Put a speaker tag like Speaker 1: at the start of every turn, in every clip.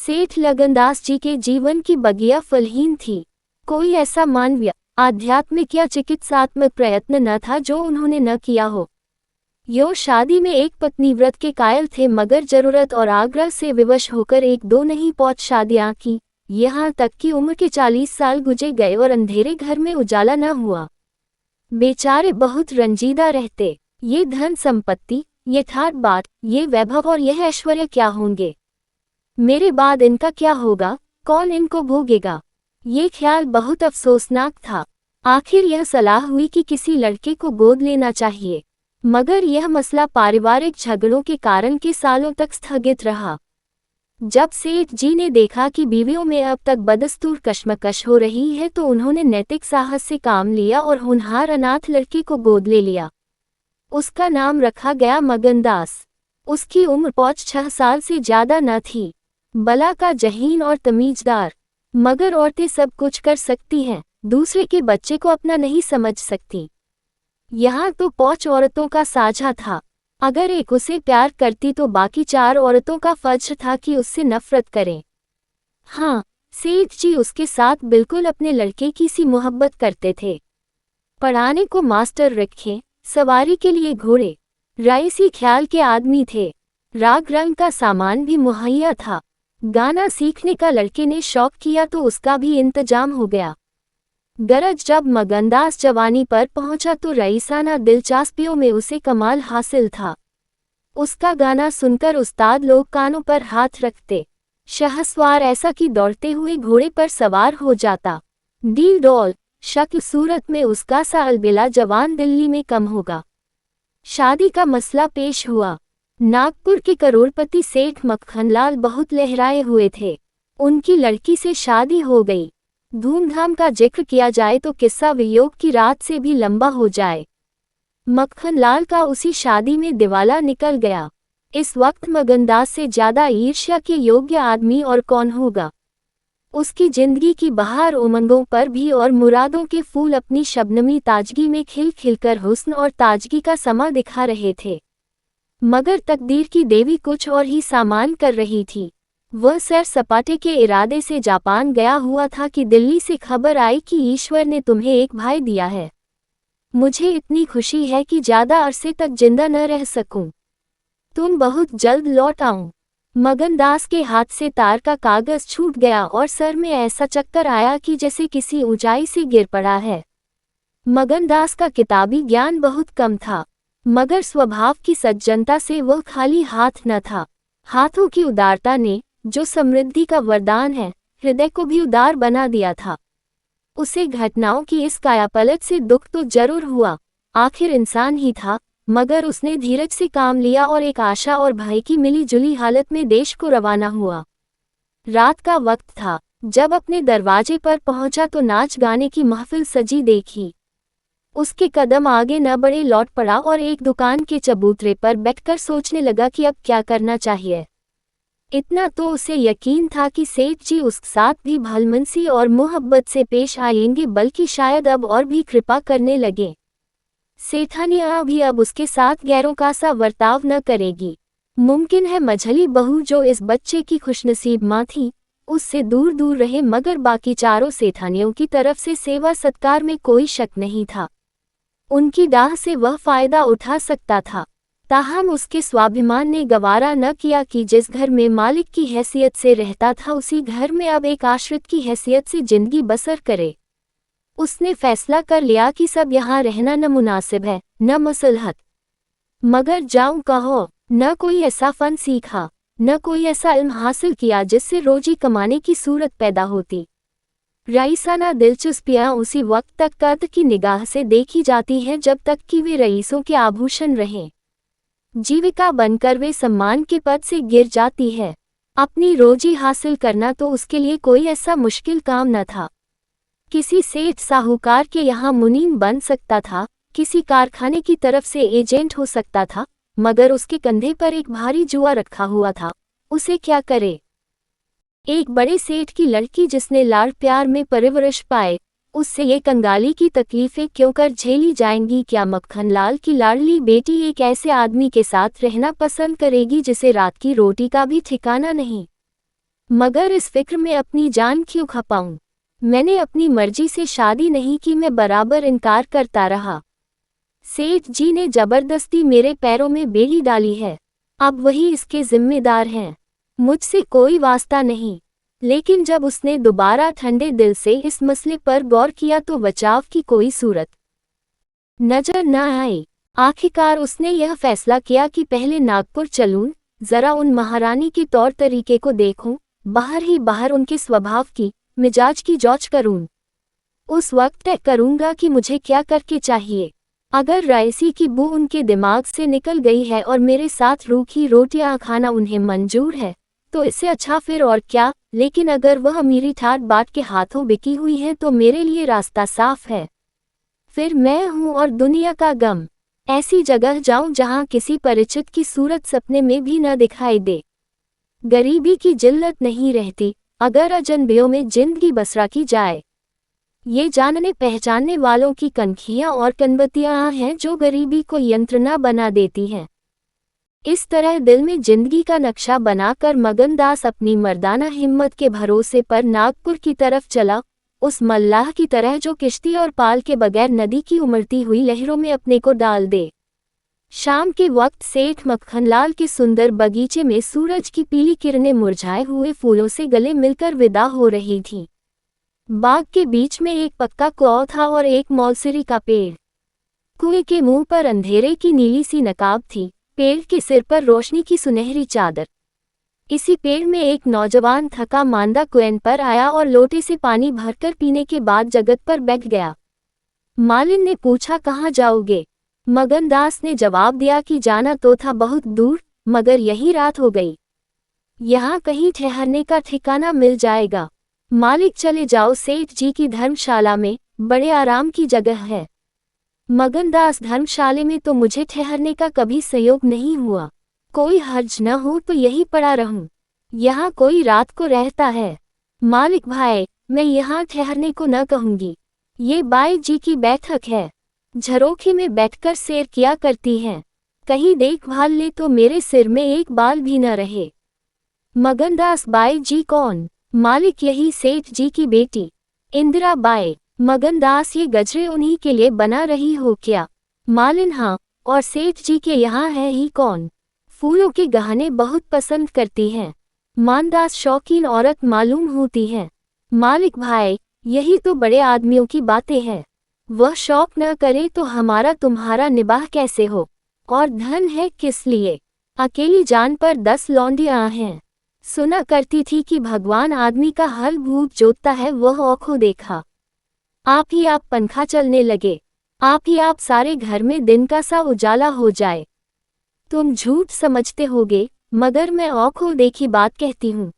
Speaker 1: सेठ लगनदास जी के जीवन की बगिया फलहीन थी। कोई ऐसा मानवीय, आध्यात्मिक या चिकित्सात्मक प्रयत्न न था जो उन्होंने न किया हो। यो शादी में एक पत्नी व्रत के कायल थे, मगर जरूरत और आग्रह से विवश होकर एक दो नहीं 5 शादियां की, यहाँ तक कि उम्र के 40 साल गुजर गए और अंधेरे घर में उजाला न हुआ। बेचारे बहुत रंजीदा रहते। ये धन संपत्ति, ये ठाट बाट, ये वैभव और यह ऐश्वर्य क्या होंगे? मेरे बाद इनका क्या होगा? कौन इनको भोगेगा? ये ख्याल बहुत अफसोसनाक था। आखिर यह सलाह हुई कि किसी लड़के को गोद लेना चाहिए, मगर यह मसला पारिवारिक झगड़ों के कारण के सालों तक स्थगित रहा। जब सेठ जी ने देखा कि बीवियों में अब तक बदस्तूर कशमकश हो रही है, तो उन्होंने नैतिक साहस से काम लिया और होनहार अनाथ लड़के को गोद ले लिया। उसका नाम रखा गया मगनदास। उसकी उम्र 5-6 साल से ज्यादा न थी। बला का जहीन और तमीजदार। मगर औरतें सब कुछ कर सकती हैं, दूसरे के बच्चे को अपना नहीं समझ सकती। यहाँ तो 5 औरतों का साझा था। अगर एक उसे प्यार करती तो बाकी 4 औरतों का फर्ज था कि उससे नफरत करें। हाँ, सेठ जी उसके साथ बिल्कुल अपने लड़के की सी मोहब्बत करते थे। पढ़ाने को मास्टर रखे, सवारी के लिए घोड़े, रईसी ख्याल के आदमी थे। राग रंग का सामान भी मुहैया था। गाना सीखने का लड़के ने शौक किया तो उसका भी इंतजाम हो गया। गरज जब मगनदास जवानी पर पहुंचा तो रईसाना दिलचस्पियों में उसे कमाल हासिल था। उसका गाना सुनकर उस्ताद लोग कानों पर हाथ रखते। शहसवार ऐसा कि दौड़ते हुए घोड़े पर सवार हो जाता। डील डॉल, शक्ल सूरत में उसका सा अलबेला जवान दिल्ली में कम होगा। शादी का मसला पेश हुआ। नागपुर के करोड़पति सेठ मक्खनलाल बहुत लहराए हुए थे। उनकी लड़की से शादी हो गई। धूमधाम का जिक्र किया जाए तो किस्सा वियोग की रात से भी लंबा हो जाए। मक्खनलाल का उसी शादी में दिवाला निकल गया। इस वक्त मगनदास से ज्यादा ईर्ष्या के योग्य आदमी और कौन होगा? उसकी जिंदगी की बहार उमंगों पर भी और मुरादों के फूल अपनी शबनमी ताजगी में खिल खिलकर हुस्न और ताजगी का समा दिखा रहे थे। मगर तकदीर की देवी कुछ और ही सामान कर रही थी। वह सैर सपाटे के इरादे से जापान गया हुआ था कि दिल्ली से खबर आई कि ईश्वर ने तुम्हें एक भाई दिया है। मुझे इतनी खुशी है कि ज्यादा अरसे तक जिंदा न रह सकूं। तुम बहुत जल्द लौट आओ। मगनदास के हाथ से तार का कागज छूट गया और सर में ऐसा चक्कर आया कि जैसे किसी ऊंचाई से गिर पड़ा है। मगनदास का किताबी ज्ञान बहुत कम था, मगर स्वभाव की सज्जनता से वह खाली हाथ न था। हाथों की उदारता ने, जो समृद्धि का वरदान है, हृदय को भी उदार बना दिया था। उसे घटनाओं की इस कायापलट से दुख तो जरूर हुआ, आखिर इंसान ही था, मगर उसने धीरज से काम लिया और एक आशा और भय की मिली जुली हालत में देश को रवाना हुआ। रात का वक्त था। जब अपने दरवाजे पर पहुंचा तो नाच गाने की महफिल सजी देखी। उसके कदम आगे न बढ़े, लौट पड़ा और एक दुकान के चबूतरे पर बैठकर सोचने लगा कि अब क्या करना चाहिए। इतना तो उसे यकीन था कि सेठ जी उसके साथ भी भलमनसी और मोहब्बत से पेश आएंगे, बल्कि शायद अब और भी कृपा करने लगे। सेठानिया भी अब उसके साथ गैरों का सा बर्ताव न करेगी। मुमकिन है मझली बहू जो इस बच्चे की खुशनसीब माँ थी, उससे दूर दूर रहे, मगर बाकी चारों सेठानियों की तरफ से सेवा सत्कार में कोई शक नहीं था। उनकी डाह से वह फायदा उठा सकता था। ताहम उसके स्वाभिमान ने गवारा न किया कि जिस घर में मालिक की हैसियत से रहता था, उसी घर में अब एक आश्रित की हैसियत से जिंदगी बसर करे। उसने फैसला कर लिया कि सब यहाँ रहना न मुनासिब है, न मसलहत। मगर जाऊं कहो, न कोई ऐसा फन सीखा, न कोई ऐसा इल्म हासिल किया जिससे रोजी कमाने की सूरत पैदा होती। रईसाना दिलचस्पियां उसी वक्त तक कद की निगाह से देखी जाती हैं जब तक कि वे रईसों के आभूषण रहें। जीविका बनकर वे सम्मान के पद से गिर जाती है। अपनी रोजी हासिल करना तो उसके लिए कोई ऐसा मुश्किल काम न था। किसी सेठ साहूकार के यहाँ मुनीम बन सकता था, किसी कारखाने की तरफ से एजेंट हो सकता था, मगर उसके कंधे पर एक भारी जुआ रखा हुआ था। उसे क्या करे? एक बड़े सेठ की लड़की जिसने लाड़ प्यार में परवरिश पाए, उससे ये कंगाली की तकलीफें क्यों कर झेली जाएंगी? क्या मक्खनलाल की लाडली बेटी एक ऐसे आदमी के साथ रहना पसंद करेगी जिसे रात की रोटी का भी ठिकाना नहीं? मगर इस फिक्र में अपनी जान क्यों खपाऊं? मैंने अपनी मर्जी से शादी नहीं की, मैं बराबर इनकार करता रहा। सेठ जी ने जबरदस्ती मेरे पैरों में बेड़ी डाली है, अब वही इसके जिम्मेदार हैं, मुझसे कोई वास्ता नहीं। लेकिन जब उसने दोबारा ठंडे दिल से इस मसले पर गौर किया तो बचाव की कोई सूरत नजर न आई। आखिरकार उसने यह फैसला किया कि पहले नागपुर चलूं, जरा उन महारानी के तौर तरीके को देखूं, बाहर ही बाहर उनके स्वभाव की, मिजाज की जांच करूं। उस वक्त तय करूंगा कि मुझे क्या करके चाहिए। अगर रायसी की बू उनके दिमाग से निकल गई है और मेरे साथ रूखी रोटियां खाना उन्हें मंजूर है, तो इससे अच्छा फिर और क्या। लेकिन अगर वह मेरी ठाट बाट के हाथों बिकी हुई है तो मेरे लिए रास्ता साफ है। फिर मैं हूं और दुनिया का गम। ऐसी जगह जाऊं जहां किसी परिचित की सूरत सपने में भी न दिखाई दे। गरीबी की जिल्लत नहीं रहती अगर अजनबियों में जिंदगी बसरा की जाए। ये जानने पहचानने वालों की कनखियां और कनबत्तियां हैं जो गरीबी को यंत्रणा बना देती हैं। इस तरह दिल में जिंदगी का नक्शा बनाकर मगनदास अपनी मर्दाना हिम्मत के भरोसे पर नागपुर की तरफ चला, उस मल्लाह की तरह जो किश्ती और पाल के बगैर नदी की उमड़ती हुई लहरों में अपने को डाल दे। शाम के वक्त सेठ मक्खनलाल के सुंदर बगीचे में सूरज की पीली किरणें मुरझाए हुए फूलों से गले मिलकर विदा हो रही थीं। बाग के बीच में एक पक्का कुआं था और एक मौलसिरी का पेड़। कुएं के मुंह पर अंधेरे की नीली सी नकाब थी, पेड़ के सिर पर रोशनी की सुनहरी चादर। इसी पेड़ में एक नौजवान थका मांदा कुएं पर आया और लोटे से पानी भरकर पीने के बाद जगत पर बैठ गया। मालिन ने पूछा, कहाँ जाओगे? मगनदास ने जवाब दिया कि जाना तो था बहुत दूर, मगर यही रात हो गई। यहाँ कहीं ठहरने का ठिकाना मिल जाएगा। मालिक, चले जाओ सेठ जी की धर्मशाला में, बड़े आराम की जगह है। मगनदास, धर्मशाले में तो मुझे ठहरने का कभी संयोग नहीं हुआ। कोई हर्ज न हो तो यही पड़ा रहूं। यहाँ कोई रात को रहता है। मालिक भाई, मैं यहाँ ठहरने को न कहूँगी। ये बाई जी की बैठक है, झरोखे में बैठकर सैर किया करती हैं। कहीं देखभाल ले तो मेरे सिर में एक बाल भी न रहे। मगनदास, बाई जी कौन? मालिक, यही सेठ जी की बेटी इंदिरा बाई। मगनदास, ये गजरे उन्हीं के लिए बना रही हो क्या? मालिन, हाँ। और सेठ जी के यहाँ है ही कौन? फूलों के गहने बहुत पसंद करती हैं। मानदास, शौकीन औरत मालूम होती है। मालिक भाई, यही तो बड़े आदमियों की बातें हैं। वह शौक न करे तो हमारा तुम्हारा निबाह कैसे हो? और धन है किस लिए? अकेली जान पर 10 लौंडियां हैं। सुना करती थी कि भगवान आदमी का हल भूत जोतता है, वह आँखों देखा। आप ही आप पंखा चलने लगे, आप ही आप सारे घर में दिन का सा उजाला हो जाए। तुम झूठ समझते होगे, मगर मैं आँखों देखी बात कहती हूँ।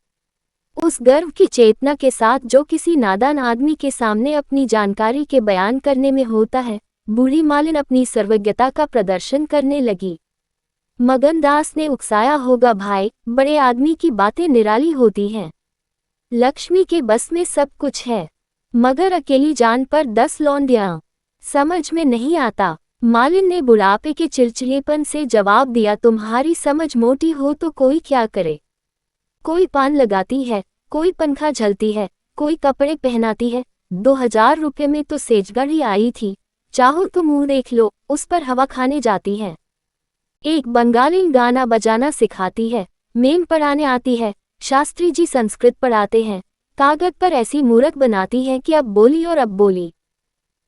Speaker 1: उस गर्व की चेतना के साथ जो किसी नादान आदमी के सामने अपनी जानकारी के बयान करने में होता है, बूढ़ी मालिन अपनी सर्वज्ञता का प्रदर्शन करने लगी। मगनदास ने उकसाया होगा, भाई, बड़े आदमी की बातें निराली होती हैं। लक्ष्मी के बस में सब कुछ है, मगर अकेली जान पर 10 लौंडियां, समझ में नहीं आता। मालिन ने बुढ़ापे के चिड़चिड़ेपन से जवाब दिया, तुम्हारी समझ मोटी हो तो कोई क्या करे। कोई पान लगाती है, कोई पंखा झलती है, कोई कपड़े पहनाती है। 2000 रुपये में तो सेजगढ़ ही आई थी, चाहो तो मुंह देख लो, उस पर हवा खाने जाती है। एक बंगाली गाना बजाना सिखाती है, मेम पढ़ाने आती है, शास्त्री जी संस्कृत पढ़ाते हैं, कागज पर ऐसी मूरत बनाती है कि अब बोली और अब बोली।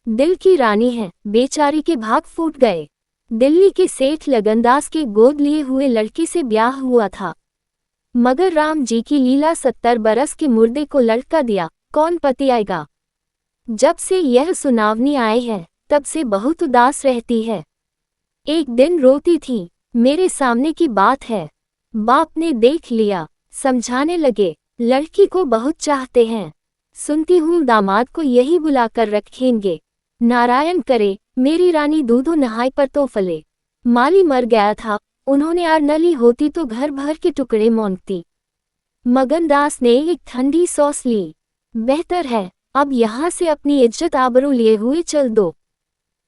Speaker 1: दिल की रानी है, बेचारी के भाग फूट गए। दिल्ली के सेठ लगनदास के गोद लिए हुए लड़के से ब्याह हुआ था, मगर राम जी की लीला 70 बरस के मुर्दे को लड़का दिया, कौन पति आएगा। जब से यह सुनावनी आई है तब से बहुत उदास रहती है। एक दिन रोती थी, मेरे सामने की बात है। बाप ने देख लिया, समझाने लगे, लड़की को बहुत चाहते हैं, सुनती हूँ दामाद को यही बुलाकर रखेंगे। नारायण करे, मेरी रानी दूधो नहाई पर तो फले। माली मर गया था, उन्होंने आर नली होती तो घर भर के टुकड़े मोंगती। मगनदास ने एक ठंडी सॉस ली, बेहतर है, अब यहाँ से अपनी इज्जत आबरू लिए हुए चल दो।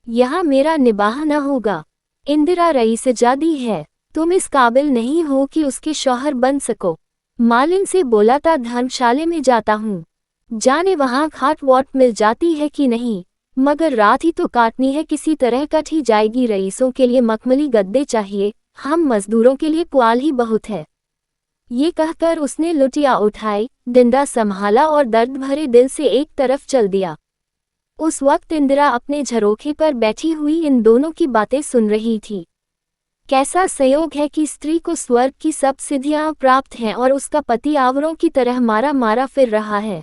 Speaker 1: यहाँ मेरा निबाह न होगा। इंदिरा रईस जादी है, तुम इस काबिल नहीं हो कि उसके शौहर बन सको। मालिन से बोला था धर्मशाले में जाता हूँ, जाने वहाँ खाट वाट मिल जाती है कि नहीं, मगर रात ही तो काटनी है, किसी तरह कट ही जाएगी। रईसों के लिए मखमली गद्दे चाहिए, हम मजदूरों के लिए पुआल ही बहुत है। ये कहकर उसने लुटिया उठाई, डिंडा संभाला और दर्द भरे दिल से एक तरफ चल दिया। उस वक्त इंदिरा अपने झरोखे पर बैठी हुई इन दोनों की बातें सुन रही थी। कैसा संयोग है कि स्त्री को स्वर्ग की सब सिद्धियां प्राप्त हैं और उसका पति आवरों की तरह मारा मारा फिर रहा है।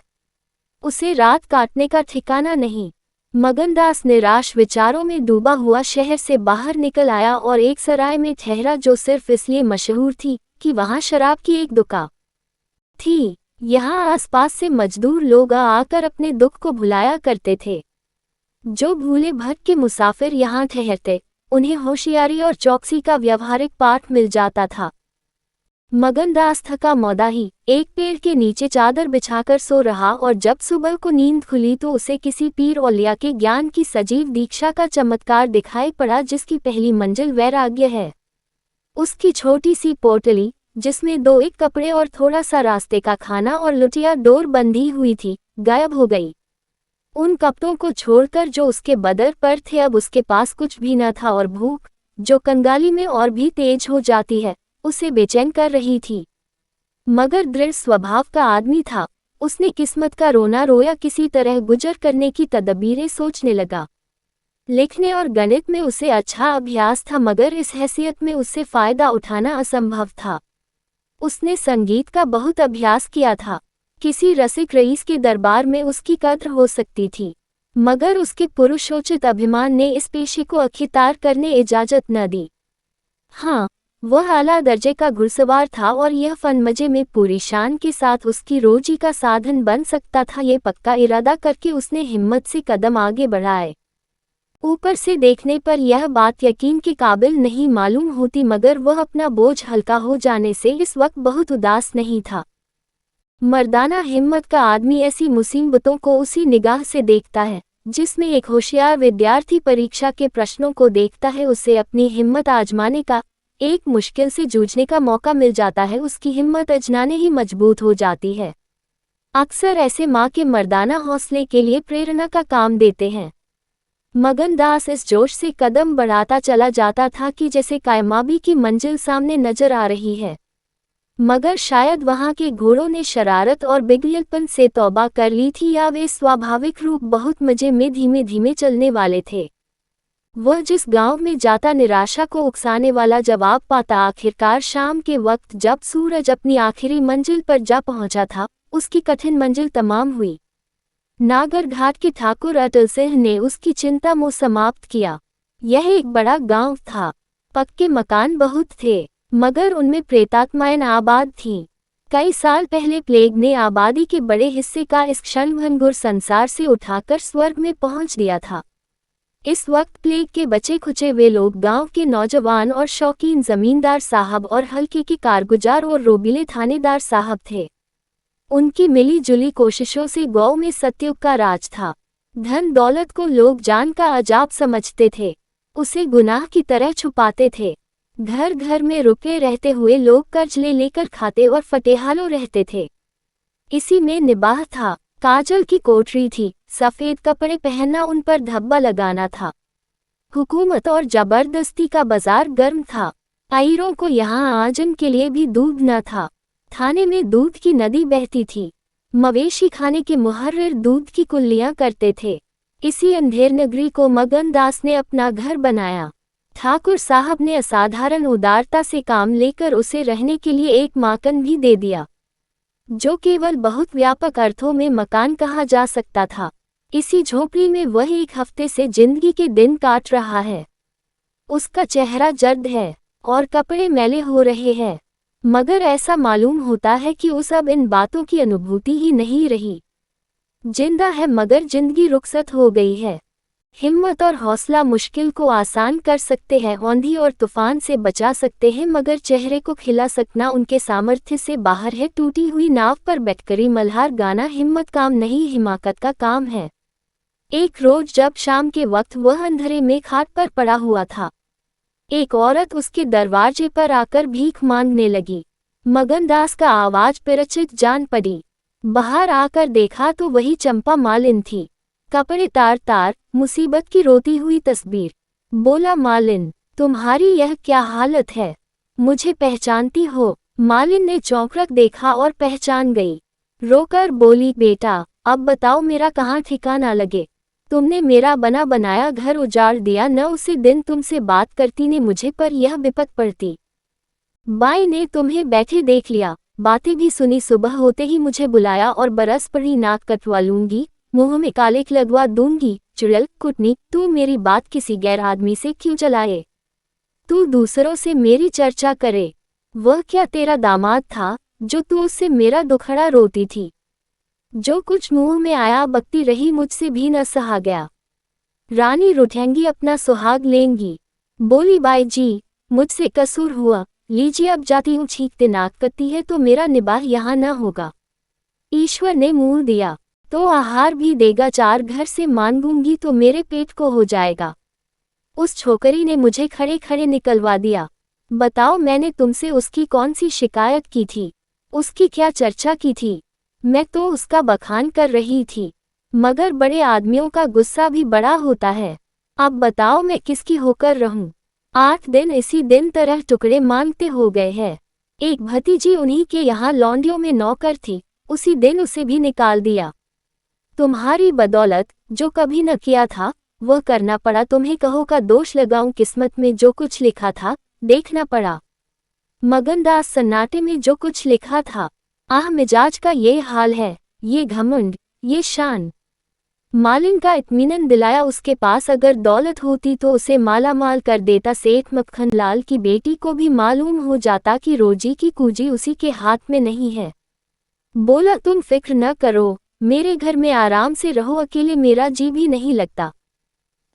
Speaker 1: उसे रात काटने का ठिकाना नहीं। मगनदास निराश विचारों में डूबा हुआ शहर से बाहर निकल आया और एक सराय में ठहरा जो सिर्फ इसलिए मशहूर थी कि वहां शराब की एक दुकान थी। यहाँ आसपास से मजदूर लोग आकर अपने दुख को भुलाया करते थे। जो भूले भटके मुसाफिर यहाँ ठहरते, उन्हें होशियारी और चौकसी का व्यवहारिक पाठ मिल जाता था। मगनदास थका मौदा ही एक पेड़ के नीचे चादर बिछाकर सो रहा और जब सुबह को नींद खुली तो उसे किसी पीर औलिया के ज्ञान की सजीव दीक्षा का चमत्कार दिखाई पड़ा, जिसकी पहली मंजिल वैराग्य है। उसकी छोटी सी पोटली, जिसमें 2 एक कपड़े और थोड़ा सा रास्ते का खाना और लुटिया डोर बंधी हुई थी, गायब हो गई। उन कपड़ों को छोड़कर जो उसके बदर पर थे, अब उसके पास कुछ भी न था और भूख, जो कंगाली में और भी तेज हो जाती है, उसे बेचैन कर रही थी। मगर दृढ़ स्वभाव का आदमी था, उसने किस्मत का रोना रोया किसी तरह गुजर करने की तदबीरें सोचने लगा। लिखने और गणित में उसे अच्छा अभ्यास था, मगर इस हैसियत में उससे फायदा उठाना असंभव था। उसने संगीत का बहुत अभ्यास किया था, किसी रसिक रईस के दरबार में उसकी कद्र हो सकती थी, मगर उसके पुरुषोचित अभिमान ने इस पेशे को अखितार करने इजाजत न दी। हाँ, वह आला दर्जे का घुड़सवार था और यह फन मजे में पूरी शान के साथ उसकी रोजी का साधन बन सकता था। ये पक्का इरादा करके उसने हिम्मत से कदम आगे बढ़ाए। ऊपर से देखने पर यह बात यकीन के काबिल नहीं मालूम होती, मगर वह अपना बोझ हल्का हो जाने से इस वक्त बहुत उदास नहीं था। मर्दाना हिम्मत का आदमी ऐसी मुसीबतों को उसी निगाह से देखता है जिसमें एक होशियार विद्यार्थी परीक्षा के प्रश्नों को देखता है। उसे अपनी हिम्मत आजमाने का, एक मुश्किल से जूझने का मौका मिल जाता है, उसकी हिम्मत अजनाने ही मजबूत हो जाती है। अक्सर ऐसे माँ के मर्दाना हौसले के लिए प्रेरणा का काम देते हैं। मगनदास इस जोश से कदम बढ़ाता चला जाता था कि जैसे कामयाबी की मंजिल सामने नजर आ रही है, मगर शायद वहां के घोड़ों ने शरारत और बिगड़ेलपन से तौबा कर ली थी, या वे स्वाभाविक रूप बहुत मजे में धीमे धीमे चलने वाले थे। वह जिस गांव में जाता निराशा को उकसाने वाला जवाब पाता। आखिरकार शाम के वक्त जब सूरज अपनी आखिरी मंजिल पर जा पहुंचा था, उसकी कठिन मंजिल तमाम हुई। नागर घाट के ठाकुर अटल सिंह ने उसकी चिंता मोह समाप्त किया। यह एक बड़ा गांव था, पक्के मकान बहुत थे, मगर उनमें प्रेतात्माएं आबाद थीं। कई साल पहले प्लेग ने आबादी के बड़े हिस्से का इस क्षणभंगुर संसार से उठाकर स्वर्ग में पहुंच दिया था। इस वक्त प्लेग के बचे खुचे वे लोग गांव के नौजवान और शौकीन जमींदार साहब और हल्के के कारगुजार और रोबीले थानेदार साहब थे। उनकी मिली जुली कोशिशों से गांव में सतयुग का राज था। धन दौलत को लोग जान का अजाब समझते थे, उसे गुनाह की तरह छुपाते थे। घर घर में रुके रहते हुए लोग कर्ज ले लेकर खाते और फटेहालों रहते थे। इसी में निबाह था। काजल की कोठरी थी, सफ़ेद कपड़े पहनना उन पर धब्बा लगाना था। हुकूमत और जबरदस्ती का बाजार गर्म था। आयरों को यहाँ आजन के लिए भी दूध न था। थाने में दूध की नदी बहती थी। मवेशी खाने के मुहर्रिर दूध की कुल्लियाँ करते थे। इसी अंधेर नगरी को मगनदास ने अपना घर बनाया। ठाकुर साहब ने असाधारण उदारता से काम लेकर उसे रहने के लिए एक माकन भी दे दिया, जो केवल बहुत व्यापक अर्थों में मकान कहा जा सकता था। इसी झोपड़ी में वह 1 हफ्ते से जिंदगी के दिन काट रहा है। उसका चेहरा जर्द है और कपड़े मैले हो रहे हैं, मगर ऐसा मालूम होता है कि उस अब इन बातों की अनुभूति ही नहीं रही। जिंदा है मगर जिंदगी रुखसत हो गई है। हिम्मत और हौसला मुश्किल को आसान कर सकते हैं, आंधी और तूफान से बचा सकते हैं, मगर चेहरे को खिला सकना उनके सामर्थ्य से बाहर है। टूटी हुई नाव पर बैठकर मल्हार गाना हिम्मत काम नहीं, हिमाकत का काम है। एक रोज जब शाम के वक्त वह अंधेरे में खाट पर पड़ा हुआ था, एक औरत उसके दरवाजे पर आकर भीख मांगने लगी। मगनदास का आवाज परिचित जान पड़ी। बाहर आकर देखा तो वही चंपा मालिन थी, कपड़े तार तार, मुसीबत की रोती हुई तस्वीर। बोला, मालिन, तुम्हारी यह क्या हालत है? मुझे पहचानती हो? मालिन ने चौंक देखा और पहचान गई। रोकर बोली, बेटा, अब बताओ मेरा कहाँ ठिकाना लगे? तुमने मेरा बना बनाया घर उजाड़ दिया, न उसी दिन तुमसे बात करती ने मुझे पर यह विपत पड़ती। बाई ने तुम्हें बैठे देख लिया, बातें भी सुनी, सुबह होते ही मुझे बुलाया और बरस पड़ी नाक कटवा लूंगी, मुंह में कालिक लगवा दूंगी। चुड़ैल कुटनी, तू मेरी बात किसी गैर आदमी से क्यों चलाए? तू दूसरों से मेरी चर्चा करे। वह क्या तेरा दामाद था जो तू उससे मेरा दुखड़ा रोती थी? जो कुछ मुंह में आया बकती रही, मुझसे भी न सहा गया। रानी रुठेंगी, अपना सुहाग लेंगी। बोली, बाई जी, मुझसे कसूर हुआ, लीजिए अब जाती हूँ। छींकते नाक कटती है तो मेरा निबाह यहाँ न होगा। ईश्वर ने मुंह दिया तो आहार भी देगा, 4 घर से मांगूंगी तो मेरे पेट को हो जाएगा। उस छोकरी ने मुझे खड़े खड़े निकलवा दिया। बताओ, मैंने तुमसे उसकी कौन सी शिकायत की थी? उसकी क्या चर्चा की थी? मैं तो उसका बखान कर रही थी, मगर बड़े आदमियों का गुस्सा भी बड़ा होता है। अब बताओ मैं किसकी होकर रहूं? 8 दिन इसी दिन तरह टुकड़े मांगते हो गए हैं। एक भतीजी उन्हीं के यहाँ लौंडियों में नौकर थी, उसी दिन उसे भी निकाल दिया। तुम्हारी बदौलत जो कभी न किया था वह करना पड़ा। तुम्हें कहो का दोष लगाऊं, किस्मत में जो कुछ लिखा था देखना पड़ा। मगनदास सन्नाटे में जो कुछ लिखा था, आह मिजाज का ये हाल है, ये घमंड, ये शान। मालिन का इत्मीनान दिलाया, उसके पास अगर दौलत होती तो उसे माला माल कर देता। सेठ मक्खन लाल की बेटी को भी मालूम हो जाता कि रोजी की कुंजी उसी के हाथ में नहीं है। बोला, तुम फिक्र न करो, मेरे घर में आराम से रहो, अकेले मेरा जी भी नहीं लगता।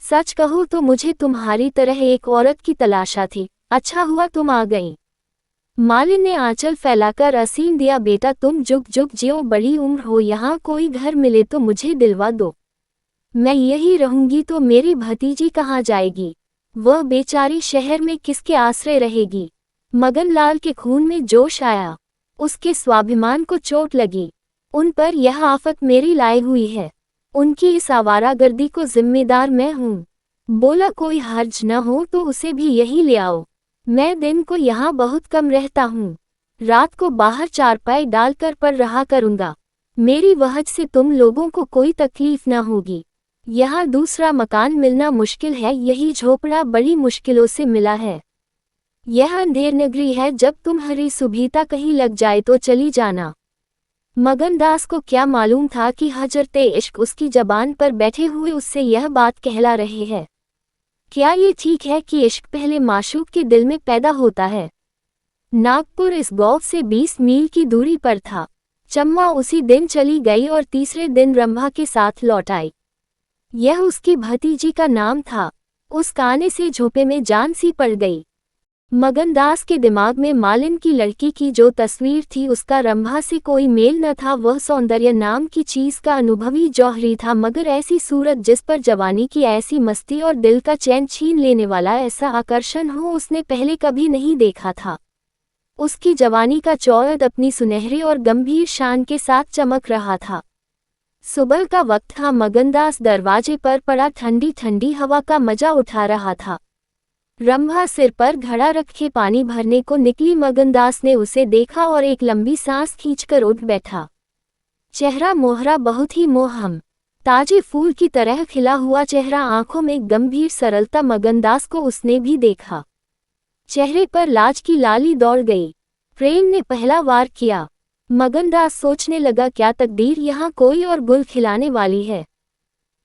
Speaker 1: सच कहो तो मुझे तुम्हारी तरह एक औरत की तलाशा थी, अच्छा हुआ तुम आ गई। मालिन ने आंचल फैलाकर असीम दिया, बेटा तुम जुग जुग जियो, बड़ी उम्र हो, यहाँ कोई घर मिले तो मुझे दिलवा दो। मैं यही रहूंगी तो मेरी भतीजी कहाँ जाएगी? वह बेचारी शहर में किसके आश्रय रहेगी? मगनलाल के खून में जोश आया, उसके स्वाभिमान को चोट लगी। उन पर यह आफत मेरी लाई हुई है, उनकी इस आवारागर्दी को जिम्मेदार मैं हूँ। बोला, कोई हर्ज न हो तो उसे भी यहीं ले आओ। मैं दिन को यहाँ बहुत कम रहता हूँ, रात को बाहर चारपाई डालकर पड़ रहा करूँगा। मेरी वजह से तुम लोगों को कोई तकलीफ न होगी। यहाँ दूसरा मकान मिलना मुश्किल है, यही झोपड़ा बड़ी मुश्किलों से मिला है। यह अंधेर नगरी है, जब तुम्हारी सुबीता कहीं लग जाए तो चली जाना। मगनदास को क्या मालूम था कि हजरते इश्क उसकी जबान पर बैठे हुए उससे यह बात कहला रहे हैं। क्या ये ठीक है कि इश्क पहले माशूक के दिल में पैदा होता है? नागपुर इस गांव से 20 मील की दूरी पर था। चम्मा उसी दिन चली गई और तीसरे दिन रंभा के साथ लौट आई। यह उसकी भतीजी का नाम था। उस आने से झोंपे में जान सी पड़ गई। मगनदास के दिमाग में मालिन की लड़की की जो तस्वीर थी उसका रंभा से कोई मेल न था। वह सौंदर्य नाम की चीज का अनुभवी जौहरी था, मगर ऐसी सूरत जिस पर जवानी की ऐसी मस्ती और दिल का चैन छीन लेने वाला ऐसा आकर्षण हो उसने पहले कभी नहीं देखा था। उसकी जवानी का चौरद अपनी सुनहरी और गंभीर शान के साथ चमक रहा था। सुबह का वक्त था, मगनदास दरवाजे पर पड़ा ठंडी ठंडी हवा का मजा उठा रहा था। रंभा सिर पर घड़ा रखे पानी भरने को निकली। मगनदास ने उसे देखा और एक लंबी सांस खींचकर उठ बैठा। चेहरा मोहरा बहुत ही मोहम, ताजे फूल की तरह खिला हुआ चेहरा, आंखों में गंभीर सरलता। मगनदास को उसने भी देखा, चेहरे पर लाज की लाली दौड़ गई। प्रेम ने पहला वार किया। मगनदास सोचने लगा, क्या तकदीर यहाँ कोई और गुल खिलाने वाली है?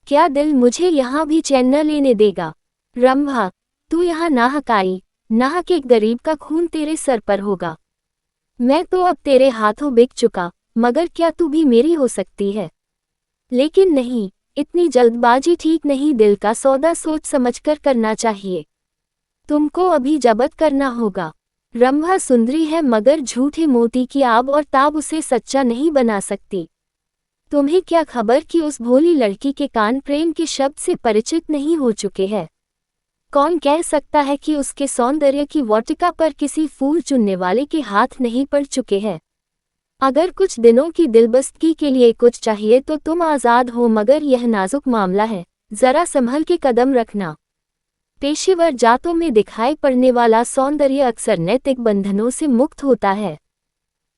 Speaker 1: क्या दिल मुझे यहाँ भी चैन न लेने देगा? रंभा, तू यहाँ नाहक आई, नाहक एक गरीब का खून तेरे सर पर होगा। मैं तो अब तेरे हाथों बिक चुका, मगर क्या तू भी मेरी हो सकती है? लेकिन नहीं, इतनी जल्दबाजी ठीक नहीं, दिल का सौदा सोच समझकर करना चाहिए। तुमको अभी जब्त करना होगा। रंभा सुंदरी है, मगर झूठे मोती की आब और ताब उसे सच्चा नहीं बना सकती। तुम्हें क्या खबर कि उस भोली लड़की के कान प्रेम के शब्द से परिचित नहीं हो चुके हैं? कौन कह सकता है कि उसके सौंदर्य की वाटिका पर किसी फूल चुनने वाले के हाथ नहीं पड़ चुके हैं। अगर कुछ दिनों की दिलबस्ती के लिए कुछ चाहिए तो तुम आज़ाद हो, मगर यह नाजुक मामला है, जरा संभल के कदम रखना। पेशेवर जातों में दिखाई पड़ने वाला सौंदर्य अक्सर नैतिक बंधनों से मुक्त होता है।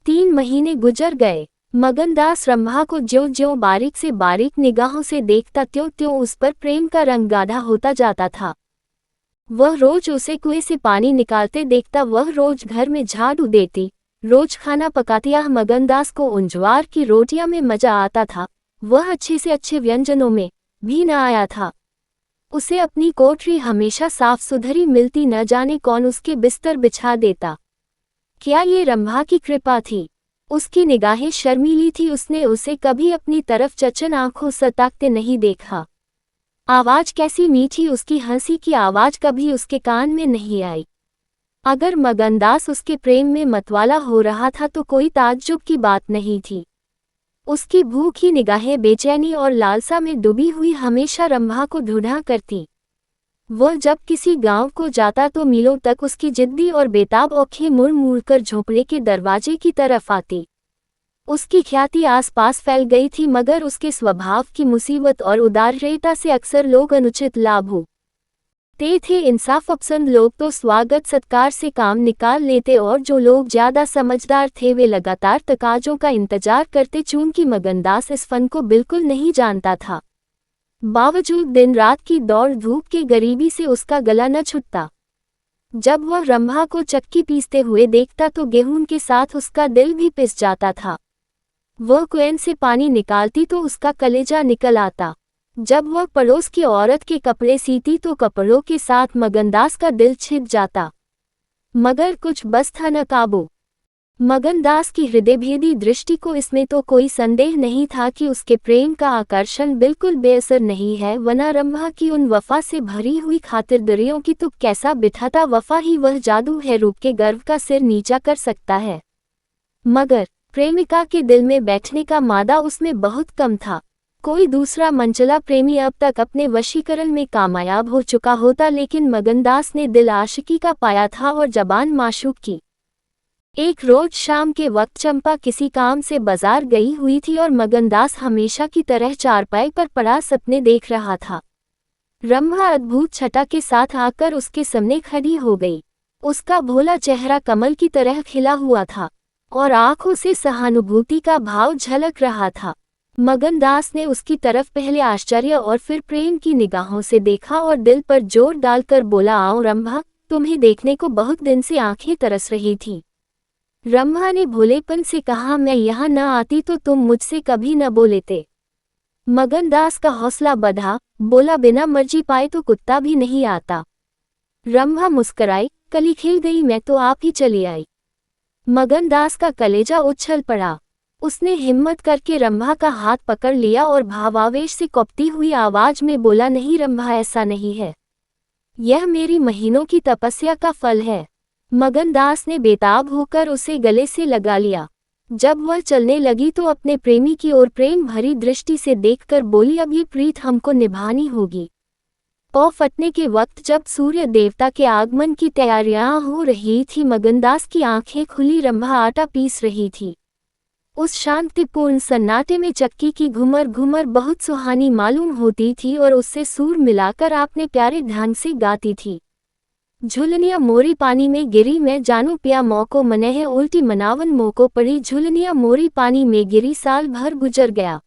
Speaker 1: 3 महीने गुजर गए। मगनदास रंभा को ज्यों ज्यों बारीक से बारीक निगाहों से देखता त्यों त्यों उस पर प्रेम का रंग गाढ़ा होता जाता था। वह रोज उसे कुएं से पानी निकालते देखता, वह रोज घर में झाड़ू देती, रोज खाना पकाती। यह मगनदास को उन ज्वार की रोटियां में मजा आता था, वह अच्छे से अच्छे व्यंजनों में भी न आया था। उसे अपनी कोठरी हमेशा साफ सुथरी मिलती, न जाने कौन उसके बिस्तर बिछा देता। क्या ये रंभा की कृपा थी? उसकी निगाहें शर्मीली थी, उसने उसे कभी अपनी तरफ चचन आंखों से ताकते नहीं देखा। आवाज कैसी मीठी, उसकी हंसी की आवाज कभी उसके कान में नहीं आई। अगर मगनदास उसके प्रेम में मतवाला हो रहा था तो कोई ताज्जुब की बात नहीं थी। उसकी भूखी निगाहें बेचैनी और लालसा में डूबी हुई हमेशा रंभा को ढूंढा करती। वह जब किसी गांव को जाता तो मीलों तक उसकी जिद्दी और बेताब आंखें मुड़ मुड़ कर झोंपड़े के दरवाजे की तरफ आती। उसकी ख्याति आसपास फैल गई थी, मगर उसके स्वभाव की मुसीबत और उदारता से अक्सर लोग अनुचित लाभ होते थे। इंसाफ पसंद लोग तो स्वागत सत्कार से काम निकाल लेते, और जो लोग ज्यादा समझदार थे वे लगातार तकाजों का इंतजार करते। चूंकि मगनदास इस फन को बिल्कुल नहीं जानता था, बावजूद दिन रात की दौड़ धूप के गरीबी से उसका गला न छूटता। जब वह रंभा को चक्की पीसते हुए देखता तो गेहूं के साथ उसका दिल भी पिस जाता था। वह कुएं से पानी निकालती तो उसका कलेजा निकल आता। जब वह पड़ोस की औरत के कपड़े सीती तो कपड़ों के साथ मगनदास का दिल छिद जाता, मगर कुछ बस था न काबू। मगनदास की हृदयभेदी दृष्टि को इसमें तो कोई संदेह नहीं था कि उसके प्रेम का आकर्षण बिल्कुल बेअसर नहीं है, वरना रंभा की उन वफा से भरी हुई खातिरदारियों की तुक कैसा बिठाता। वफा ही वह जादू है, रूप के गर्व का सिर नीचा कर सकता है, मगर प्रेमिका के दिल में बैठने का मादा उसमें बहुत कम था। कोई दूसरा मनचला प्रेमी अब तक अपने वशीकरण में कामयाब हो चुका होता, लेकिन मगनदास ने दिल आशिकी का पाया था और जबान माशूक की। एक रोज शाम के वक्त चंपा किसी काम से बाजार गई हुई थी और मगनदास हमेशा की तरह चारपाई पर पड़ा सपने देख रहा था। रंभा अद्भुत छटा के साथ आकर उसके सामने खड़ी हो गई। उसका भोला चेहरा कमल की तरह खिला हुआ था और आंखों से सहानुभूति का भाव झलक रहा था। मगनदास ने उसकी तरफ पहले आश्चर्य और फिर प्रेम की निगाहों से देखा और दिल पर जोर डालकर बोला, आओ रंभा, तुम्हें देखने को बहुत दिन से आंखें तरस रही थी। रंभा ने भोलेपन से कहा, मैं यहाँ न आती तो तुम मुझसे कभी न बोलेते। मगनदास का हौसला बढ़ा, बोला, बिना मर्जी पाए तो कुत्ता भी नहीं आता। रंभा मुस्कराई, कली खिल गई, मैं तो आप ही चली आई। मगनदास का कलेजा उछल पड़ा। उसने हिम्मत करके रंभा का हाथ पकड़ लिया और भावावेश से कौपती हुई आवाज में बोला, नहीं रंभा, ऐसा नहीं है, यह मेरी महीनों की तपस्या का फल है। मगनदास ने बेताब होकर उसे गले से लगा लिया। जब वह चलने लगी तो अपने प्रेमी की ओर प्रेम भरी दृष्टि से देखकर बोली, अब ये प्रीत हमको निभानी होगी। पौ फटने के वक्त जब सूर्य देवता के आगमन की तैयारियां हो रही थी, मगनदास की आंखें खुली, रंभा आटा पीस रही थी। उस शांतिपूर्ण सन्नाटे में चक्की की घुमर घुमर बहुत सुहानी मालूम होती थी और उससे सूर मिलाकर आपने प्यारे ढंग से गाती थी। झुलनिया मोरी पानी में गिरी, मैं जानू पिया मौको मने है, उल्टी मनावन मोको पड़ी। झुलनिया मोरी पानी में गिरी, साल भर गुजर गया।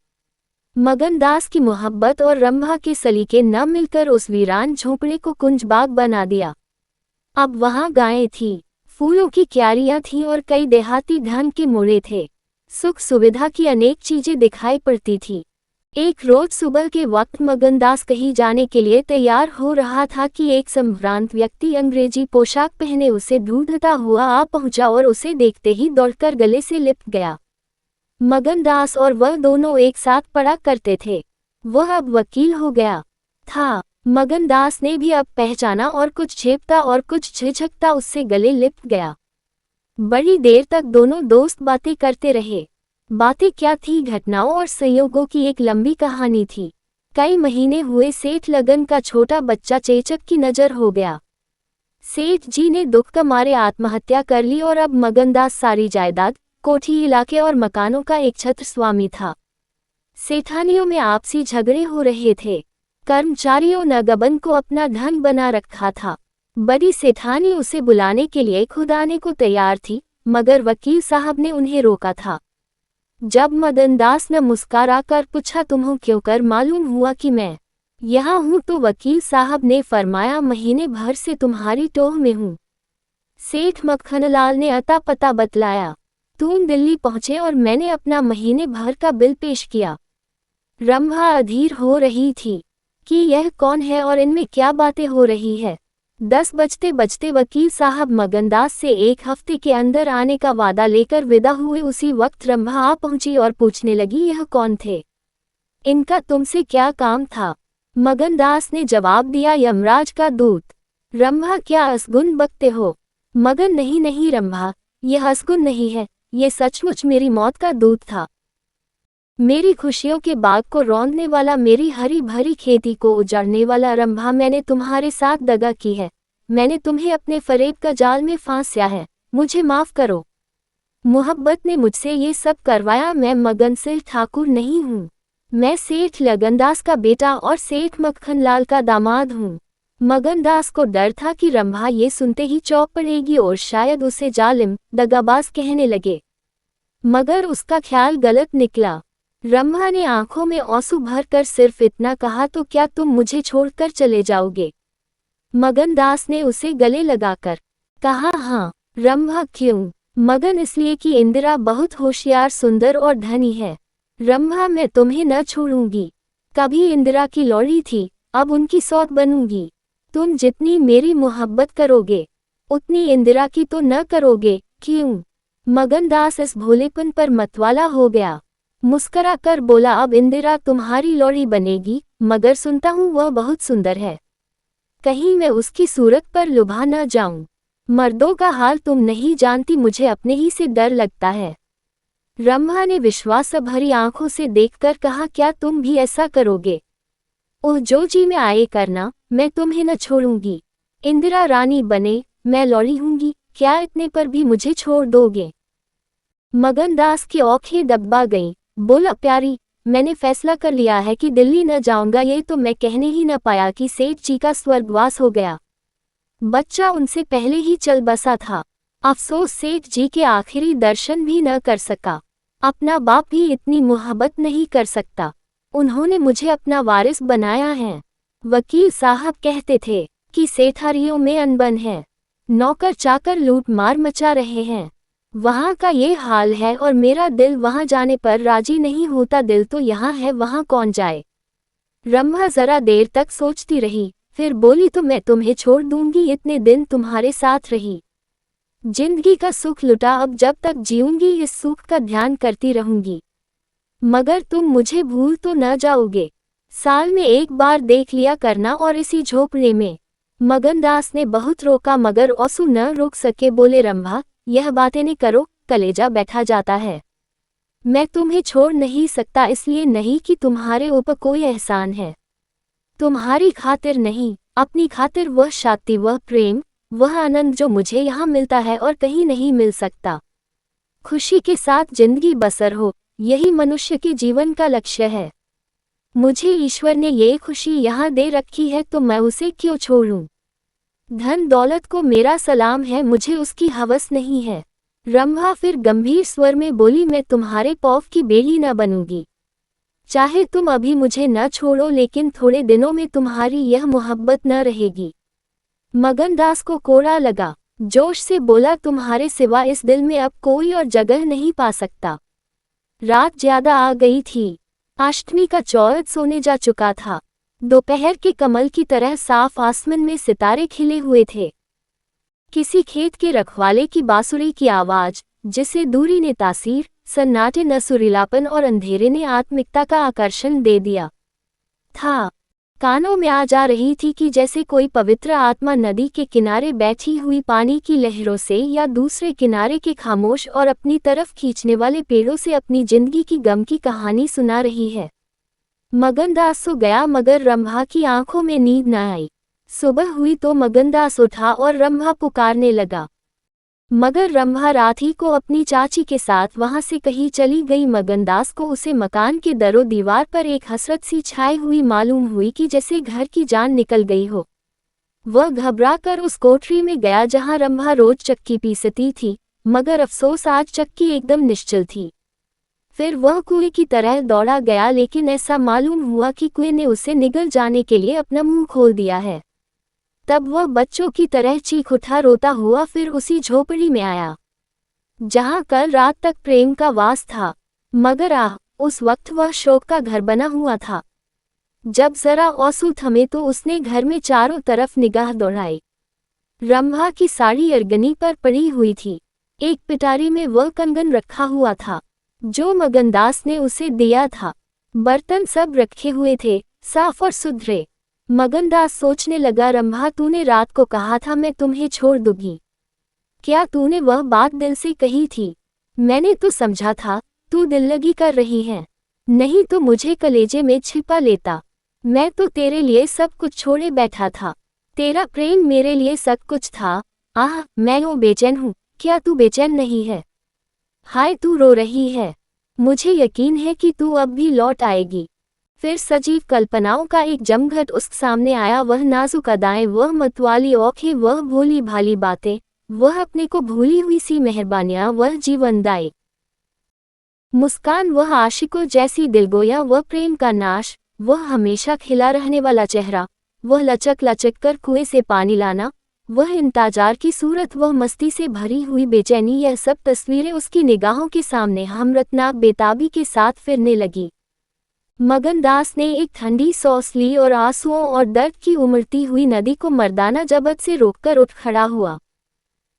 Speaker 1: मगनदास की मोहब्बत और रंभा के सलीके न मिलकर उस वीरान झोंपड़े को कुंज बाग बना दिया। अब वहां गायें थी, फूलों की क्यारियां थीं और कई देहाती ढंग के मोड़े थे। सुख सुविधा की अनेक चीजें दिखाई पड़ती थी। एक रोज सुबह के वक्त मगनदास कहीं जाने के लिए तैयार हो रहा था कि एक संभ्रांत व्यक्ति अंग्रेजी पोशाक पहने उसे ढूंढता हुआ आ पहुंचा और उसे देखते ही दौड़कर गले से लिपट गया। मगनदास और वह दोनों एक साथ पढ़ा करते थे। वह अब वकील हो गया था। मगनदास ने भी अब पहचाना और कुछ झेपता और कुछ झिझकता उससे गले लिपट गया। बड़ी देर तक दोनों दोस्त बातें करते रहे। बातें क्या थी, घटनाओं और संयोगों की एक लंबी कहानी थी। कई महीने हुए सेठ लगन का छोटा बच्चा चेचक की नज़र हो गया। सेठ जी ने दुख के मारे आत्महत्या कर ली और अब मगनदास सारी जायदाद, कोठी, इलाके और मकानों का एक छत्र स्वामी था। सेठानियों में आपसी झगड़े हो रहे थे। कर्मचारियों ने गबन को अपना धन बना रखा था। बड़ी सेठानी उसे बुलाने के लिए खुद आने को तैयार थी, मगर वकील साहब ने उन्हें रोका था। जब मगनदास ने मुस्कुरा कर पूछा, तुम्हें क्यों कर मालूम हुआ कि मैं यहाँ हूँ, तो वकील साहब ने फरमाया, महीने भर से तुम्हारी टोह में हूँ। सेठ मक्खनलाल ने अता पता बतलाया। तुम दिल्ली पहुँचे और मैंने अपना महीने भर का बिल पेश किया। रंभा अधीर हो रही थी कि यह कौन है और इनमें क्या बातें हो रही है। 10 बजते बजते वकील साहब मगनदास से 1 हफ्ते के अंदर आने का वादा लेकर विदा हुए। उसी वक्त रंभा आ पहुंची और पूछने लगी, यह कौन थे? इनका तुमसे क्या काम था? मगनदास ने जवाब दिया, यमराज का दूत। रंभा, क्या असगुन बकते हो? मगन, नहीं नहीं रंभा, यह असगुन नहीं है, ये सचमुच मेरी मौत का दूत था। मेरी खुशियों के बाग को रौंदने वाला, मेरी हरी भरी खेती को उजाड़ने वाला। रंभा, मैंने तुम्हारे साथ दगा की है, मैंने तुम्हें अपने फरेब का जाल में फांसा है, मुझे माफ करो। मोहब्बत ने मुझसे ये सब करवाया। मैं मगन सिंह ठाकुर नहीं हूँ, मैं सेठ लगनदास का बेटा और सेठ मक्खनलाल का दामाद हूँ। मगनदास को डर था कि रंभा ये सुनते ही चौंक पड़ेगी और शायद उसे जालिम, दगाबाज कहने लगे, मगर उसका ख्याल गलत निकला। रंभा ने आंखों में आंसू भरकर सिर्फ इतना कहा, तो क्या तुम मुझे छोड़कर चले जाओगे? मगनदास ने उसे गले लगाकर कहा, हाँ। रंभा, क्यों? मगन, इसलिए कि इंदिरा बहुत होशियार, सुंदर और धनी है। रंभा, मैं तुम्हें न छोड़ूंगी। कभी इंदिरा की लौड़ी थी, अब उनकी सौत बनूंगी। तुम जितनी मेरी मोहब्बत करोगे, उतनी इंदिरा की तो न करोगे, क्यों? मगनदास इस भोलेपन पर मतवाला हो गया। मुस्करा कर बोला, अब इंदिरा तुम्हारी लौड़ी बनेगी, मगर सुनता हूँ वह बहुत सुंदर है, कहीं मैं उसकी सूरत पर लुभा न जाऊं। मर्दों का हाल तुम नहीं जानती, मुझे अपने ही से डर लगता है। रंभा ने विश्वास भरी आंखों से देखकर कहा, क्या तुम भी ऐसा करोगे? ओह, जो जी में आए करना, मैं तुम्हें न छोड़ूंगी। इंदिरा रानी बने, मैं लौड़ी हूंगी, क्या इतने पर भी मुझे छोड़ दोगे? मगनदास की आंखें दबा गईं। बोला, प्यारी, मैंने फैसला कर लिया है कि दिल्ली न जाऊंगा। ये तो मैं कहने ही न पाया कि सेठ जी का स्वर्गवास हो गया। बच्चा उनसे पहले ही चल बसा था। अफसोस, सेठ जी के आखिरी दर्शन भी न कर सका। अपना बाप भी इतनी मोहब्बत नहीं कर सकता। उन्होंने मुझे अपना वारिस बनाया है। वकील साहब कहते थे कि सेठारियों में अनबन है, नौकर चाकर लूट मार मचा रहे हैं। वहाँ का ये हाल है और मेरा दिल वहाँ जाने पर राजी नहीं होता। दिल तो यहाँ है, वहाँ कौन जाए? रंभा जरा देर तक सोचती रही, फिर बोली, तो मैं तुम्हें छोड़ दूंगी। इतने दिन तुम्हारे साथ रही, जिंदगी का सुख लुटा, अब जब तक जीऊंगी इस सुख का ध्यान करती रहूंगी। मगर तुम मुझे भूल तो न जाओगे? साल में एक बार देख लिया करना, और इसी झोपड़े में। मगनदास ने बहुत रोका मगर आंसू न रोक सके। बोले, रंभा, यह बातें न करो, कलेजा बैठा जाता है। मैं तुम्हें छोड़ नहीं सकता, इसलिए नहीं कि तुम्हारे ऊपर कोई एहसान है। तुम्हारी खातिर नहीं, अपनी खातिर। वह शांति, वह प्रेम, वह आनंद जो मुझे यहाँ मिलता है और कहीं नहीं मिल सकता। खुशी के साथ जिंदगी बसर हो, यही मनुष्य के जीवन का लक्ष्य है। मुझे ईश्वर ने ये खुशी यहाँ दे रखी है, तो मैं उसे क्यों छोड़ूं? धन दौलत को मेरा सलाम है, मुझे उसकी हवस नहीं है। रंभा फिर गंभीर स्वर में बोली, मैं तुम्हारे पौफ की बेली न बनूंगी। चाहे तुम अभी मुझे न छोड़ो, लेकिन थोड़े दिनों में तुम्हारी यह मोहब्बत न रहेगी। मगनदास को कोड़ा लगा, जोश से बोला, तुम्हारे सिवा इस दिल में अब कोई और जगह नहीं पा सकता। रात ज्यादा आ गई थी, अष्टमी का चौथ सोने जा चुका था। दोपहर के कमल की तरह साफ आसमान में सितारे खिले हुए थे। किसी खेत के रखवाले की बांसुरी की आवाज, जिसे दूरी ने तासीर, सन्नाटे न सुरीलापन और अंधेरे ने आत्मिकता का आकर्षण दे दिया था, कानों में आ जा रही थी कि जैसे कोई पवित्र आत्मा नदी के किनारे बैठी हुई पानी की लहरों से या दूसरे किनारे के खामोश और अपनी तरफ खींचने वाले पेड़ों से अपनी जिंदगी की गम की कहानी सुना रही है। मगनदास सो गया मगर रंभा की आंखों में नींद न आई। सुबह हुई तो मगनदास उठा और रंभा पुकारने लगा, मगर रंभा रात ही को अपनी चाची के साथ वहां से कहीं चली गई। मगनदास को उसे मकान के दरो दीवार पर एक हसरत सी छाई हुई मालूम हुई कि जैसे घर की जान निकल गई हो। वह घबरा कर उस कोठरी में गया जहां रंभा रोज चक्की पीसती थी, मगर अफसोस आज चक्की एकदम निश्चल थी। फिर वह कुएं की तरह दौड़ा गया, लेकिन ऐसा मालूम हुआ कि कुएं ने उसे निगल जाने के लिए अपना मुंह खोल दिया है। तब वह बच्चों की तरह चीख उठा रोता हुआ, फिर उसी झोपड़ी में आया जहां कल रात तक प्रेम का वास था, मगर उस वक्त वह शोक का घर बना हुआ था। जब जरा आंसू थमे तो उसने घर में चारों तरफ निगाह दौड़ाई। रंभा की साड़ी अरगनी पर पड़ी हुई थी। एक पिटारी में वह कंगन रखा हुआ था जो मगनदास ने उसे दिया था। बर्तन सब रखे हुए थे, साफ और सुथरे। मगनदास सोचने लगा, रंभा तूने रात को कहा था मैं तुम्हें छोड़ दूंगी, क्या तूने वह बात दिल से कही थी? मैंने तो समझा था तू दिल्लगी कर रही है, नहीं तो मुझे कलेजे में छिपा लेता। मैं तो तेरे लिए सब कुछ छोड़े बैठा था, तेरा प्रेम मेरे लिए सब कुछ था। मैं यूं बेचैन हूँ, क्या तू बेचैन नहीं है? हाय तू रो रही है, मुझे यकीन है कि तू अब भी लौट आएगी। फिर सजीव कल्पनाओं का एक जमघट उसके सामने आया। वह नाजुक अदाएं, वह मतवाली औंखें, वह भोली भाली बातें, वह अपने को भूली हुई सी मेहरबानियां, वह जीवनदायी मुस्कान, वह आशिकों जैसी दिलगोया, वह प्रेम का नाश, वह हमेशा खिला रहने वाला चेहरा, वह लचक लचक कर कुएं से पानी लाना, वह इंतजार की सूरत, वह मस्ती से भरी हुई बेचैनी, यह सब तस्वीरें उसकी निगाहों के सामने हमरतनाक बेताबी के साथ फिरने लगी। मगनदास ने एक ठंडी सांस ली और आंसुओं और दर्द की उमड़ती हुई नदी को मर्दाना जबत से रोककर उठ खड़ा हुआ।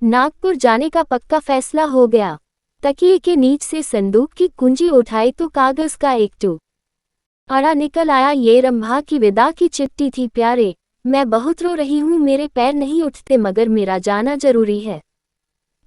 Speaker 1: नागपुर जाने का पक्का फैसला हो गया। तकिए के नीच से संदूक की कुंजी उठाई तो कागज का एक टुकड़ा निकल आया। ये रंभा की विदा की चिट्ठी थी। प्यारे, मैं बहुत रो रही हूँ, मेरे पैर नहीं उठते, मगर मेरा जाना जरूरी है।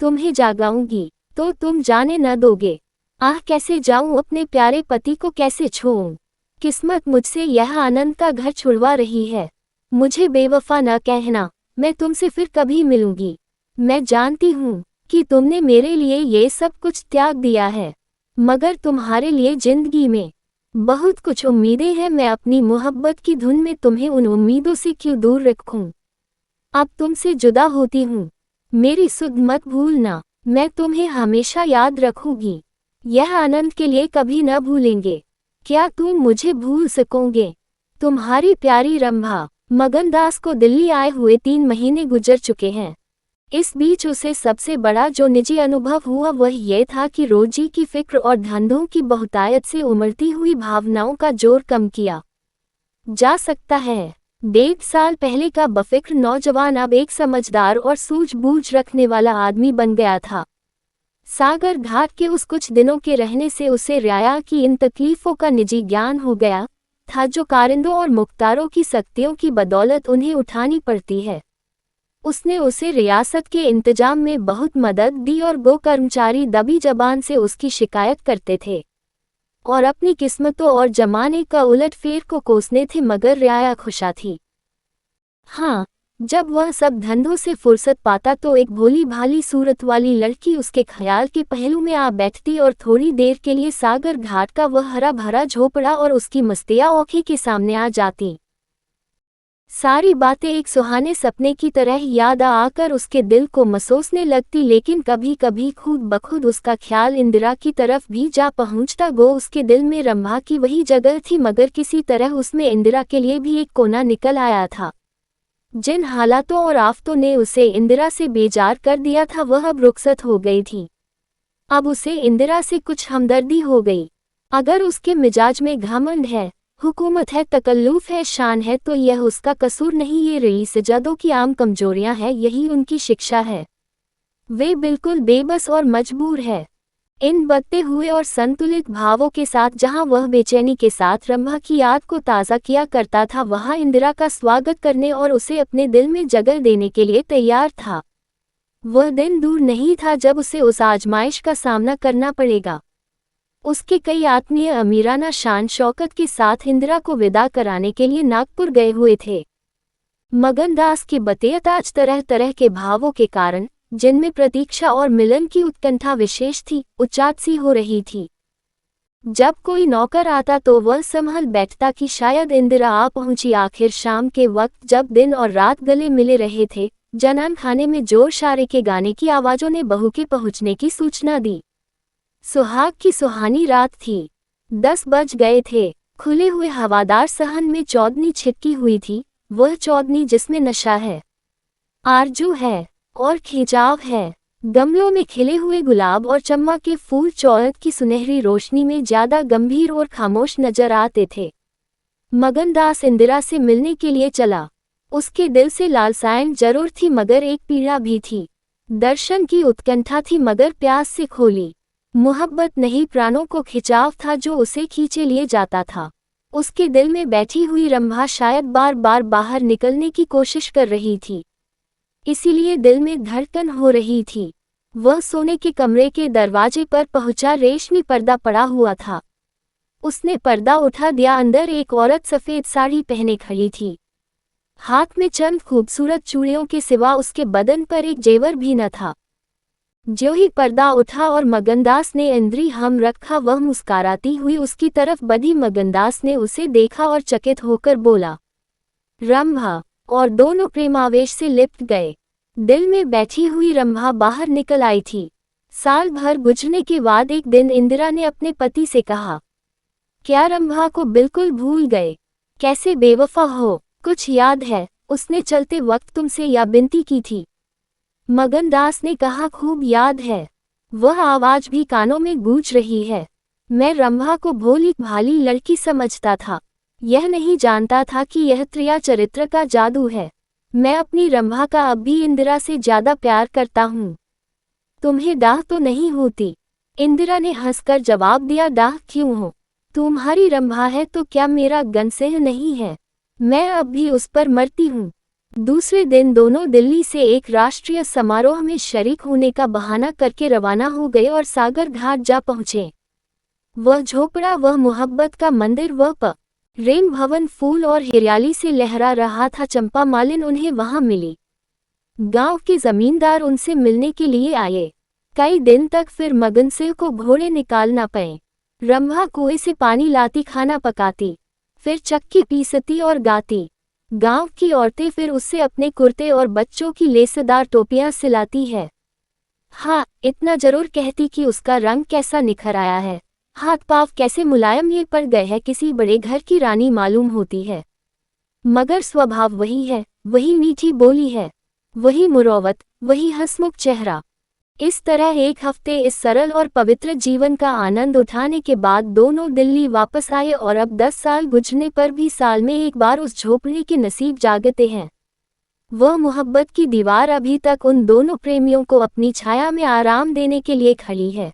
Speaker 1: तुम्हें जागाऊंगी तो तुम जाने न दोगे। कैसे जाऊं, अपने प्यारे पति को कैसे छोड़ूं? किस्मत मुझसे यह आनंद का घर छुड़वा रही है। मुझे बेवफा न कहना, मैं तुमसे फिर कभी मिलूंगी। मैं जानती हूँ कि तुमने मेरे लिए ये सब कुछ त्याग दिया है, मगर तुम्हारे लिए जिंदगी में बहुत कुछ उम्मीदें हैं। मैं अपनी मोहब्बत की धुन में तुम्हें उन उम्मीदों से क्यों दूर रखूं? अब तुमसे जुदा होती हूँ, मेरी सुध मत भूलना, मैं तुम्हें हमेशा याद रखूंगी। यह आनंद के लिए कभी न भूलेंगे। क्या तुम मुझे भूल सकोगे? तुम्हारी प्यारी रंभा। मगनदास को दिल्ली आए हुए 3 महीने गुजर चुके हैं। इस बीच उसे सबसे बड़ा जो निजी अनुभव हुआ वह यह था कि रोजी की फिक्र और धंधों की बहुतायत से उमड़ती हुई भावनाओं का जोर कम किया जा सकता है। 1.5 साल पहले का बफिक्र नौजवान अब एक समझदार और सूझबूझ रखने वाला आदमी बन गया था। सागर घाट के उस कुछ दिनों के रहने से उसे रियाया की इन तकलीफों का निजी ज्ञान हो गया था जो कारिंदों और मुख्तारों की सख्तियों की बदौलत उन्हें उठानी पड़ती है। उसने उसे रियासत के इंतजाम में बहुत मदद दी और वो कर्मचारी दबी जबान से उसकी शिकायत करते थे और अपनी किस्मतों और जमाने का उलटफेर को कोसने थे, मगर रियाया खुशा थी। जब वह सब धंधों से फुर्सत पाता तो एक भोली भाली सूरत वाली लड़की उसके ख्याल के पहलू में आ बैठती और थोड़ी देर के लिए सागर घाट का वह हरा भरा झोपड़ा और उसकी मस्तियाँ आंखें के सामने आ जाती। सारी बातें एक सुहाने सपने की तरह याद आकर उसके दिल को मसोसने लगती, लेकिन कभी कभी खुद बखुद उसका ख्याल इंदिरा की तरफ भी जा पहुंचता। गो उसके दिल में रंभा की वही जगह थी, मगर किसी तरह उसमें इंदिरा के लिए भी एक कोना निकल आया था। जिन हालातों और आफतों ने उसे इंदिरा से बेजार कर दिया था वह अब रुखसत हो गई थी। अब उसे इंदिरा से कुछ हमदर्दी हो गई। अगर उसके मिजाज में घमंड है, हुकूमत है, तकल्लुफ है, शान है, तो यह उसका कसूर नहीं, ये रईस जदों की आम कमजोरियां हैं, यही उनकी शिक्षा है। वे बिल्कुल बेबस और मजबूर है। इन बढ़ते हुए और संतुलित भावों के साथ जहां वह बेचैनी के साथ रंभा की याद को ताज़ा किया करता था, वहां इंदिरा का स्वागत करने और उसे अपने दिल में जगह देने के लिए तैयार था। वह दिन दूर नहीं था जब उसे उस आजमाइश का सामना करना पड़ेगा। उसके कई आत्मीय अमीराना शान शौकत के साथ इंदिरा को विदा कराने के लिए नागपुर गए हुए थे। मगनदास की बतियत आज तरह तरह के भावों के कारण, जिनमें प्रतीक्षा और मिलन की उत्कंठा विशेष थी, उचाट सी हो रही थी। जब कोई नौकर आता तो वह संभल बैठता कि शायद इंदिरा आ पहुंची। आखिर शाम के वक्त जब दिन और रात गले मिले रहे थे, जनान खाने में जोर शारे के गाने की आवाजों ने बहू के पहुंचने की सूचना दी। सुहाग की सुहानी रात थी। 10 बज गए थे। खुले हुए हवादार सहन में चौदनी छिटकी हुई थी, वह चौदनी जिसमें नशा है, आरजू है और खिंचाव है। गमलों में खिले हुए गुलाब और चम्मा के फूल चौदत की सुनहरी रोशनी में ज्यादा गंभीर और खामोश नजर आते थे। मगनदास इंदिरा से मिलने के लिए चला। उसके दिल से लालसाएं जरूर थी मगर एक पीड़ा भी थी। दर्शन की उत्कंठा थी मगर प्यास से खोली। मोहब्बत नहीं, प्राणों को खिंचाव था जो उसे खींचे लिए जाता था। उसके दिल में बैठी हुई रंभा शायद बार बार बाहर निकलने की कोशिश कर रही थी, इसीलिए दिल में धड़कन हो रही थी। वह सोने के कमरे के दरवाजे पर पहुंचा। रेशमी पर्दा पड़ा हुआ था। उसने पर्दा उठा दिया। अंदर एक औरत सफेद साड़ी पहने खड़ी थी। हाथ में चंद खूबसूरत चूड़ियों के सिवा उसके बदन पर एक जेवर भी न था। ज्यों ही पर्दा उठा और मगनदास ने इंद्री हम रखा, वह मुस्कुराती हुई उसकी तरफ बढ़ी। मगनदास ने उसे देखा और चकित होकर बोला, रंभा, और दोनों प्रेमावेश से लिपट गए। दिल में बैठी हुई रंभा बाहर निकल आई थी। साल भर गुजरने के बाद एक दिन इंदिरा ने अपने पति से कहा, क्या रंभा को बिल्कुल भूल गए? कैसे बेवफा हो? कुछ याद है? उसने चलते वक्त तुमसे यह विनती की थी। मगनदास ने कहा, खूब याद है। वह आवाज भी कानों में गूंज रही है। मैं रंभा को भोली भाली लड़की समझता था, यह नहीं जानता था कि यह त्रिया चरित्र का जादू है। मैं अपनी रंभा का अब भी इंदिरा से ज्यादा प्यार करता हूँ। तुम्हें डाह तो नहीं होती? इंदिरा ने हंसकर जवाब दिया, डाह क्यों हो? तुम्हारी रंभा है तो क्या मेरा गनसेह नहीं है? मैं अब भी उस पर मरती हूँ। दूसरे दिन दोनों दिल्ली से एक राष्ट्रीय समारोह में शरीक होने का बहाना करके रवाना हो गए और सागर घाट जा पहुँचे। वह झोपड़ा, वह मोहब्बत का मंदिर, वह प्रेम भवन फूल और हरियाली से लहरा रहा था। चंपा मालिन उन्हें वहां मिली। गांव के जमींदार उनसे मिलने के लिए आए। कई दिन तक फिर मगनसिंह को घोड़े निकालना पड़े। रंभा कुएं से पानी लाती, खाना पकाती, फिर चक्की पीसती और गाती। गांव की औरतें फिर उससे अपने कुर्ते और बच्चों की लेसेदार टोपियां सिलाती है। हाँ, इतना जरूर कहती कि उसका रंग कैसा निखर आया है, हाथ पांव कैसे मुलायम ये पड़ गए हैं, किसी बड़े घर की रानी मालूम होती है। मगर स्वभाव वही है, वही मीठी बोली है, वही मुरौवत, वही हंसमुख चेहरा। इस तरह एक हफ्ते इस सरल और पवित्र जीवन का आनंद उठाने के बाद दोनों दिल्ली वापस आए और अब 10 साल गुजरने पर भी साल में एक बार उस झोपड़ी के नसीब जागते हैं। वह मोहब्बत की दीवार अभी तक उन दोनों प्रेमियों को अपनी छाया में आराम देने के लिए खड़ी है।